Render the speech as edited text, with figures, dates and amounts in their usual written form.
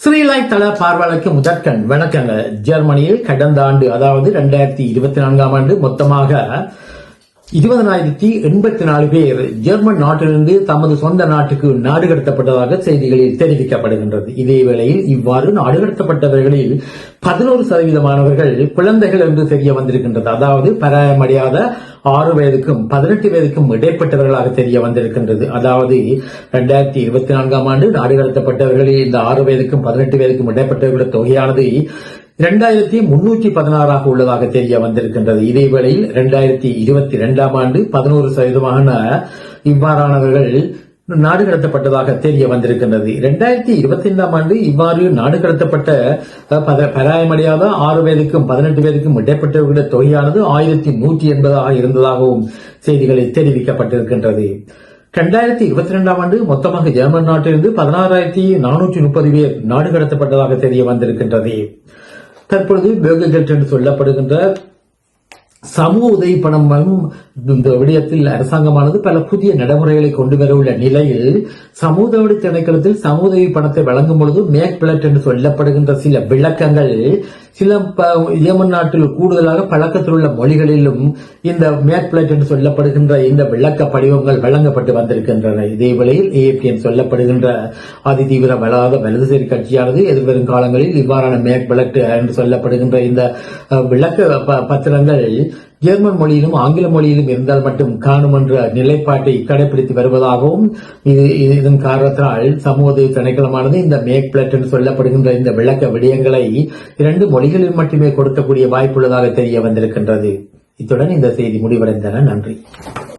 ஸ்ரீலாய் தள பார்வையாளருக்கு முதற்கண் வணக்கங்கள். ஜெர்மனியில் கடந்த ஆண்டு அதாவது 2024ஆம் ஆண்டு மொத்தமாக 20,084 பேர் ஜெர்மன் நாட்டிலிருந்து தமது சொந்த நாட்டுக்கு நாடு கடத்தப்பட்டதாக செய்திகளில் தெரிவிக்கப்படுகின்றது. இதேவேளையில் இவ்வாறு நாடு கடத்தப்பட்டவர்களில் 11% குழந்தைகள் என்று தெரிய வந்திருக்கின்றது. அதாவது பராயமடையாத 6 வயதுக்கும் 18 வயதுக்கும் இடைப்பட்டவர்களாக தெரிய வந்திருக்கின்றது. அதாவது 2024ஆம் ஆண்டு நாடு கடத்தப்பட்டவர்களில் இந்த 6 வயதுக்கும் 18 வயதுக்கும் இடைப்பட்டவர்களுடைய தொகையானது 2316 உள்ளதாக தெரிய வந்திருக்கின்றது. இதேவேளையில் 2022ஆம் ஆண்டு 11% இவ்வாறானவர்கள் நாடு கடத்தப்பட்டதாக தெரிய வந்திருக்கின்றது. 2025ஆம் ஆண்டு இவ்வாறு நாடு கடத்தப்பட்ட பராயமடையாத 6 வயதுக்கும் 18 வயதுக்கும் இடைப்பட்டவர்களுடைய தொகையானது 1180 இருந்ததாகவும் செய்திகளில் தெரிவிக்கப்பட்டிருக்கின்றது. 2022ஆம் ஆண்டு மொத்தமாக ஜெர்மன் நாட்டிலிருந்து 16,430 பேர் நாடு கடத்தப்பட்டதாக தெரிய வந்திருக்கின்றது. தற்பொழுது பேர்கெல்ட் என்று சொல்லப்படுகின்ற சமூக உதவி பணம் இந்த விடயத்தில் அரசாங்கமானது பல புதிய நடைமுறைகளை கொண்டு வர உள்ள நிலையில் சமூக உதவி திணைக்களத்தில் சமூக உதவி பணத்தை வழங்கும் பொழுது மேக் பிளட் என்று சொல்லப்படுகின்ற சில விளக்கங்கள் சில ஏமன் நாட்டில் கூடுதலாக பழக்கத்தில் உள்ள மொழிகளிலும் இந்த மேக் பிளட் என்று சொல்லப்படுகின்ற இந்த விளக்க படிவங்கள் வழங்கப்பட்டு வந்திருக்கின்றன. இதே வேளையில் AFD என்று சொல்லப்படுகின்ற அதிதீவிர வலதுசாரி கட்சியானது எதிர்வரும் காலங்களில் இவ்வாறான மேக் பிளட் என்று சொல்லப்படுகின்ற இந்த விளக்க பத்திரங்கள் ஜெர்மன் மொழியிலும் ஆங்கில மொழியிலும் இருந்தால் மட்டும் காணும் என்ற நிலைப்பாட்டை கடைபிடித்து வருவதாகவும் இதன் காரணத்தினால் சமூக உதவி திணைக்களமானது இந்த மேக் பிளட் என்று சொல்லப்படுகின்ற இந்த விளக்க விடயங்களை 2 மொழிகளில் மட்டுமே கொடுக்கக்கூடிய வாய்ப்புள்ளதாக தெரிய வந்திருக்கின்றது. இத்துடன் இந்த செய்தி முடிவடைந்தன. நன்றி.